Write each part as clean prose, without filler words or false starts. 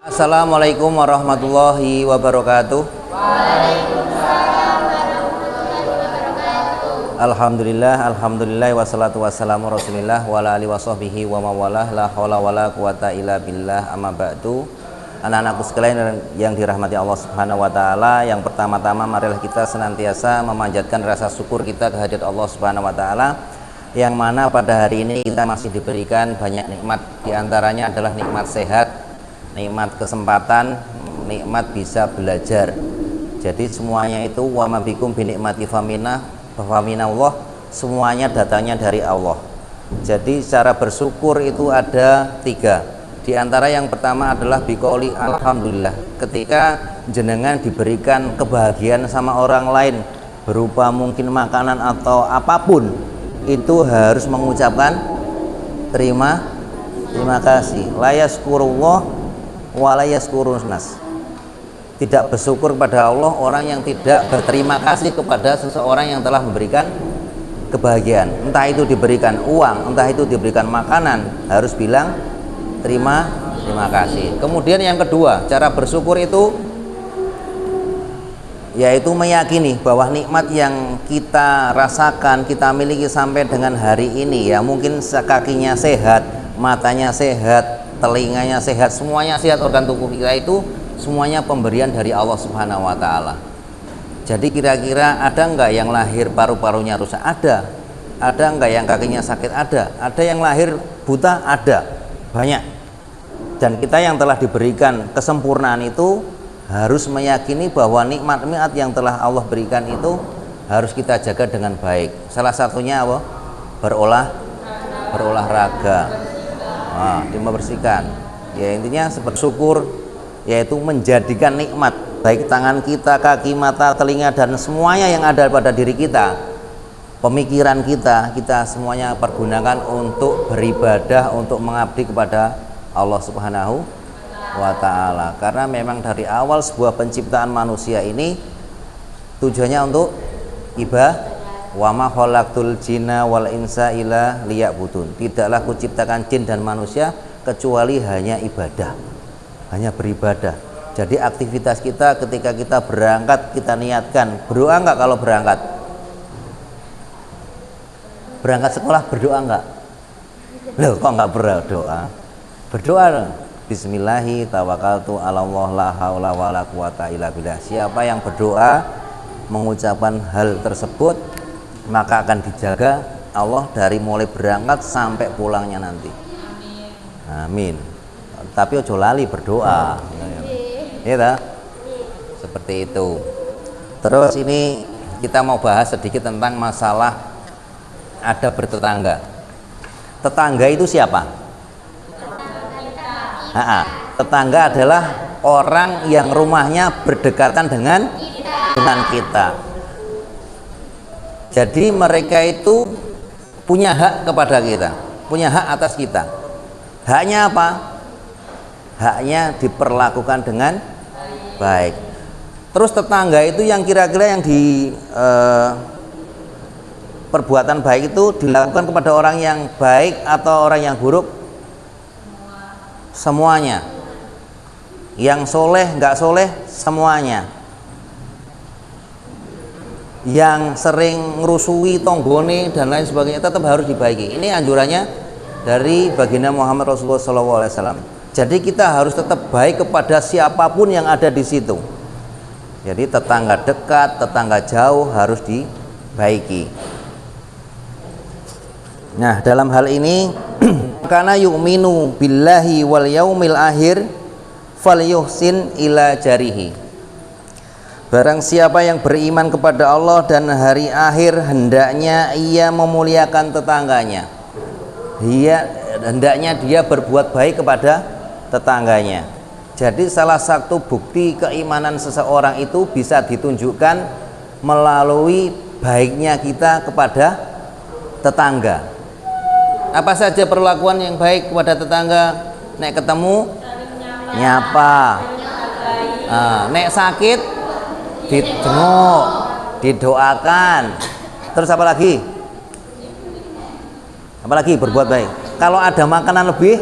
Assalamualaikum warahmatullahi wabarakatuh. Alhamdulillah wassalatu wassalamu rasulillah wa ala alihi washabbihi wa mawalah la haula wala quwata illa billah amma ba'du. Anak-anakku sekalian yang dirahmati Allah Subhanahu wa taala, yang pertama-tama marilah kita senantiasa memanjatkan rasa syukur kita kehadirat Allah Subhanahu wa taala, yang mana pada hari ini kita masih diberikan banyak nikmat. Di antaranya adalah nikmat sehat, nikmat kesempatan, nikmat bisa belajar. Jadi semuanya itu wa ma bikum bi nikmati faminallah, semuanya datangnya dari Allah. Jadi cara bersyukur itu ada tiga. Di antara yang pertama adalah biqouli alhamdulillah. Ketika jenengan diberikan kebahagiaan sama orang lain berupa mungkin makanan atau apapun, itu harus mengucapkan terima kasih. La yaskurullah wa la yaskurun nas. Tidak bersyukur kepada Allah orang yang tidak berterima kasih kepada seseorang yang telah memberikan kebahagiaan. Entah itu diberikan uang, entah itu diberikan makanan, harus bilang terima kasih. Kemudian yang kedua, cara bersyukur itu yaitu meyakini bahwa nikmat yang kita rasakan, kita miliki sampai dengan hari ini, ya mungkin kakinya sehat, matanya sehat, telinganya sehat, semuanya sehat, organ tubuh kita itu semuanya pemberian dari Allah Subhanahu wa taala. Jadi kira-kira ada enggak yang lahir paru-parunya rusak? Ada. Ada enggak yang kakinya sakit? Ada. Ada yang lahir buta? Ada. Banyak. Dan kita yang telah diberikan kesempurnaan itu harus meyakini bahwa nikmat-nikmat yang telah Allah berikan itu harus kita jaga dengan baik. Salah satunya apa? Berolahraga. Membersihkan. Ya intinya bersyukur, yaitu menjadikan nikmat baik tangan kita, kaki, mata, telinga, dan semuanya yang ada pada diri kita, pemikiran kita semuanya pergunakan untuk beribadah, untuk mengabdi kepada Allah Subhanahu wa ta'ala. Karena memang dari awal sebuah penciptaan manusia ini tujuannya untuk ibadah. Wa ma khalaqtul jinna wal insa illa liya'budun. Tidaklah kuciptakan jin dan manusia kecuali hanya ibadah, hanya beribadah. Jadi aktivitas kita ketika kita berangkat, kita niatkan berdoa enggak? Kalau berangkat sekolah berdoa enggak? Loh, kok enggak berdoa? Berdoa dong. Bismillahi tawakkaltu 'alallah la haula wala quwata illa billah. Siapa yang berdoa mengucapkan hal tersebut, maka akan dijaga Allah dari mulai berangkat sampai pulangnya nanti. Amin. Tapi ojo lali berdoa. Ya, seperti itu. Terus ini kita mau bahas sedikit tentang masalah adab bertetangga. Tetangga itu siapa? Tetangga adalah orang yang rumahnya berdekatan dengan kita. Jadi mereka itu punya hak kepada kita, punya hak atas kita. Haknya apa? Haknya diperlakukan dengan baik. Terus tetangga itu yang kira-kira yang di perbuatan baik itu dilakukan kepada orang yang baik atau orang yang buruk? Semuanya. Yang soleh, nggak soleh, semuanya. Yang sering ngerusui tonggone dan lain sebagainya tetap harus dibaiki. Ini anjurannya dari baginda Muhammad Rasulullah SAW. Jadi kita harus tetap baik kepada siapapun yang ada di situ. Jadi tetangga dekat, tetangga jauh harus dibaiki. Nah, dalam hal ini karena yu'minu billahi wal yaumil akhir falyuhsin ila jarihi. Barang siapa yang beriman kepada Allah dan hari akhir, hendaknya ia memuliakan tetangganya. Hendaknya dia berbuat baik kepada tetangganya. Jadi salah satu bukti keimanan seseorang itu bisa ditunjukkan melalui baiknya kita kepada tetangga. Apa saja perlakuan yang baik kepada tetangga? Nek ketemu nyapa, nek sakit dijenguk, didoakan. Terus apa lagi? Berbuat baik. Kalau ada makanan lebih,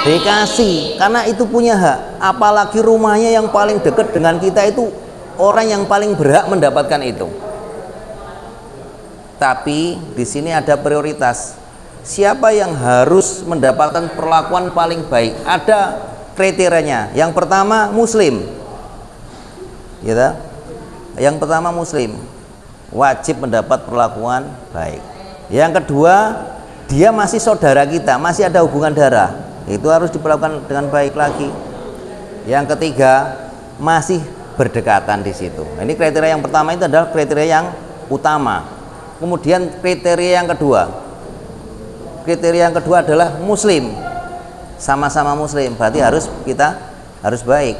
dikasih, karena itu punya hak. Apalagi rumahnya yang paling dekat dengan kita itu orang yang paling berhak mendapatkan itu. Tapi di sini ada prioritas. Siapa yang harus mendapatkan perlakuan paling baik? Ada kriterianya. Yang pertama muslim, gitu. Yang pertama muslim, wajib mendapat perlakuan baik. Yang kedua, dia masih saudara kita, masih ada hubungan darah, itu harus diperlakukan dengan baik lagi. Yang ketiga, masih berdekatan di situ. Ini kriteria yang pertama, itu adalah kriteria yang utama. Kemudian kriteria yang kedua adalah muslim, sama-sama muslim, berarti kita harus baik.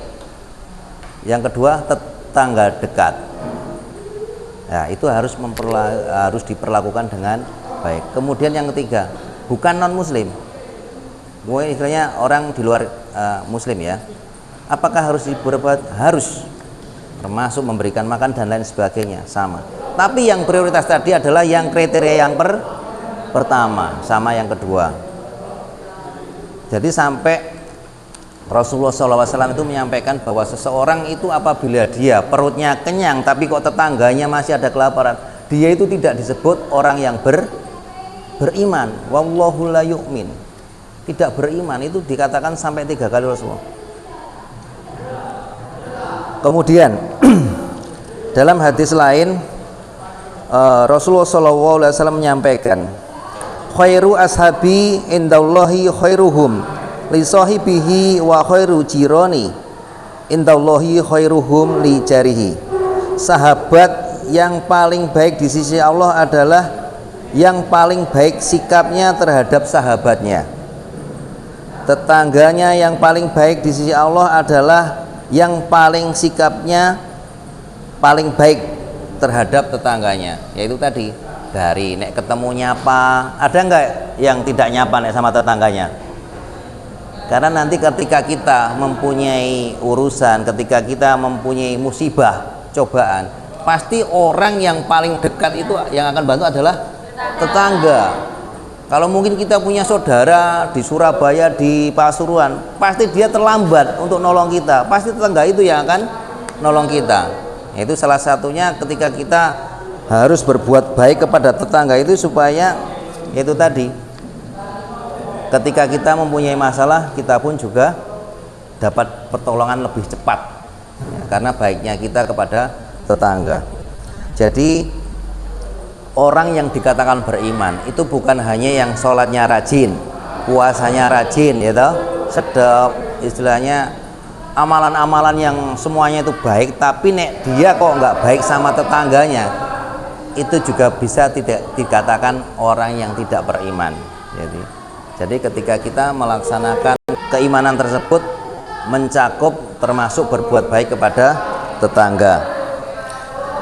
Yang kedua, tetangga dekat, ya itu harus diperlakukan dengan baik. Kemudian yang ketiga, bukan non muslim, mungkin istilahnya orang di luar muslim ya. Apakah harus diperbuat? Harus, termasuk memberikan makan dan lain sebagainya, sama. Tapi yang prioritas tadi adalah yang kriteria yang pertama sama yang kedua. Jadi sampai Rasulullah SAW itu menyampaikan bahwa seseorang itu apabila dia perutnya kenyang tapi kok tetangganya masih ada kelaparan, dia itu tidak disebut orang yang beriman. Wallahu la yu'min, tidak beriman, itu dikatakan sampai 3 kali Rasulullah. Kemudian dalam hadis lain Rasulullah SAW menyampaikan, khairu ashabi indallahi khairuhum li sahibihi wa khairu jirani indallahi khairuhum li jarihi. Sahabat yang paling baik di sisi Allah adalah yang paling baik sikapnya terhadap sahabatnya. Tetangganya yang paling baik di sisi Allah adalah yang paling sikapnya paling baik terhadap tetangganya. Yaitu tadi, dari nek ketemu nyapa, ada enggak yang tidak nyapa nek sama tetangganya? Karena nanti ketika kita mempunyai urusan, ketika kita mempunyai musibah, cobaan, pasti orang yang paling dekat itu yang akan bantu adalah tetangga. Kalau mungkin kita punya saudara di Surabaya, di Pasuruan, pasti dia terlambat untuk nolong kita, pasti tetangga itu yang akan nolong kita. Itu salah satunya ketika kita harus berbuat baik kepada tetangga itu, supaya itu tadi, ketika kita mempunyai masalah, kita pun juga dapat pertolongan lebih cepat ya, karena baiknya kita kepada tetangga. Jadi orang yang dikatakan beriman itu bukan hanya yang sholatnya rajin, puasanya rajin, ya toh, sedap, istilahnya amalan-amalan yang semuanya itu baik, tapi nek dia kok nggak baik sama tetangganya, itu juga bisa tidak dikatakan orang yang tidak beriman. Jadi ketika kita melaksanakan keimanan tersebut mencakup termasuk berbuat baik kepada tetangga.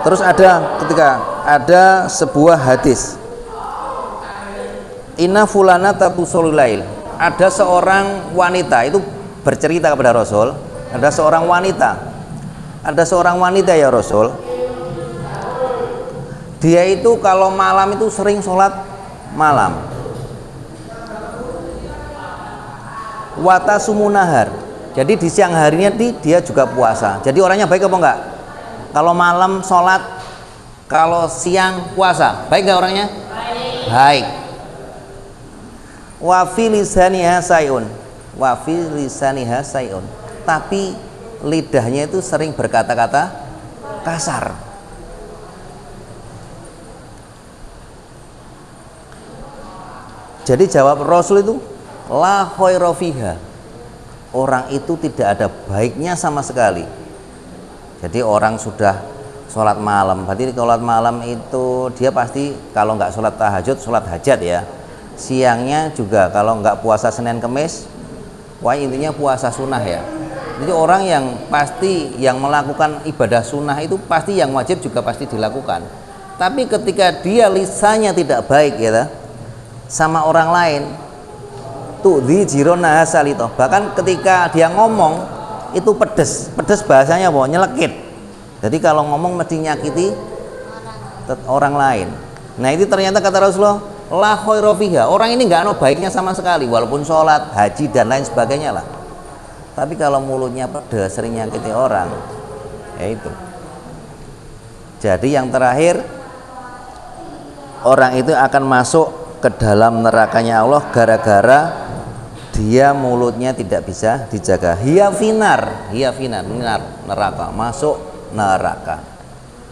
Terus ada sebuah hadis, inna fulana tatusolul lail, ada seorang wanita itu bercerita kepada Rasul, ada seorang wanita ya Rasul, dia itu kalau malam itu sering sholat malam, wata sumunahar, jadi di siang harinya dia juga puasa. Jadi orangnya baik apa enggak? Kalau malam sholat, kalau siang puasa, baik enggak orangnya? Baik. Wa fi lisaniha sayun, tapi lidahnya itu sering berkata-kata kasar. Jadi jawab Rasul itu, la khaira fiha, orang itu tidak ada baiknya sama sekali. Jadi orang sudah sholat malam, berarti sholat malam itu dia pasti kalau nggak sholat tahajud, sholat hajat ya. Siangnya juga kalau nggak puasa Senin Kemis, wah intinya puasa sunnah ya. Jadi orang yang pasti yang melakukan ibadah sunnah itu pasti yang wajib juga pasti dilakukan. Tapi ketika dia lisannya tidak baik ya, sama orang lain, tuh di jirona hasalito, bahkan ketika dia ngomong itu pedes bahasanya bahwa nyelekit. Jadi kalau ngomong mesti nyakiti orang lain. Nah itu ternyata kata Rasulullah, la khaira fiha, orang ini nggak ada baiknya sama sekali, walaupun sholat, haji dan lain sebagainya lah. Tapi kalau mulutnya pedas, sering nyakiti orang, ya itu. Jadi yang terakhir, orang itu akan masuk ke dalam nerakanya Allah gara-gara dia mulutnya tidak bisa dijaga. Hiya finar, neraka, masuk neraka.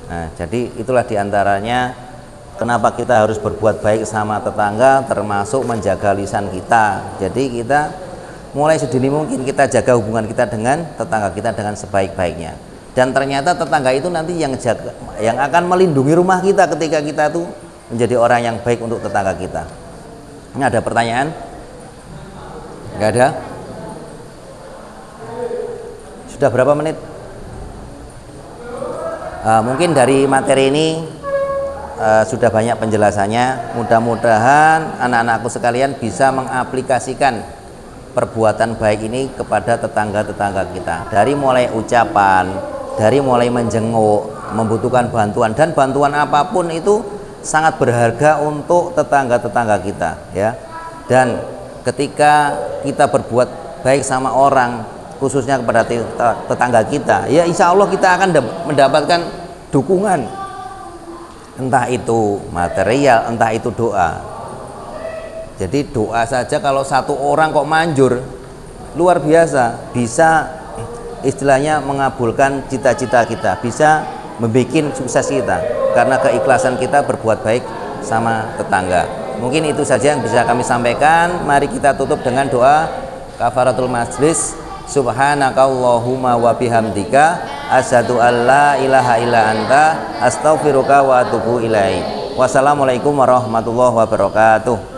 Nah, jadi itulah diantaranya kenapa kita harus berbuat baik sama tetangga, termasuk menjaga lisan kita. Jadi kita mulai sedini mungkin kita jaga hubungan kita dengan tetangga kita dengan sebaik-baiknya. Dan ternyata tetangga itu nanti yang akan melindungi rumah kita ketika kita tuh menjadi orang yang baik untuk tetangga kita. Ini ada pertanyaan? Enggak ada? Sudah berapa menit? Mungkin dari materi ini sudah banyak penjelasannya. Mudah-mudahan anak-anakku sekalian bisa mengaplikasikan perbuatan baik ini kepada tetangga-tetangga kita. Dari mulai ucapan, dari mulai menjenguk, membutuhkan bantuan, dan bantuan apapun itu sangat berharga untuk tetangga-tetangga kita, ya. Dan ketika kita berbuat baik sama orang, khususnya kepada tetangga kita, ya insya Allah kita akan mendapatkan dukungan, entah itu material, entah itu doa. Jadi doa saja kalau satu orang kok manjur, luar biasa, bisa istilahnya mengabulkan cita-cita kita, bisa membuat sukses kita karena keikhlasan kita berbuat baik sama tetangga. Mungkin itu saja yang bisa kami sampaikan. Mari kita tutup dengan doa kafaratul majlis. Subhanakallahumma wa bihamdika asyhadu an la ilaha illa anta astaghfiruka wa atubu ilaik. Wassalamualaikum warahmatullahi wabarakatuh.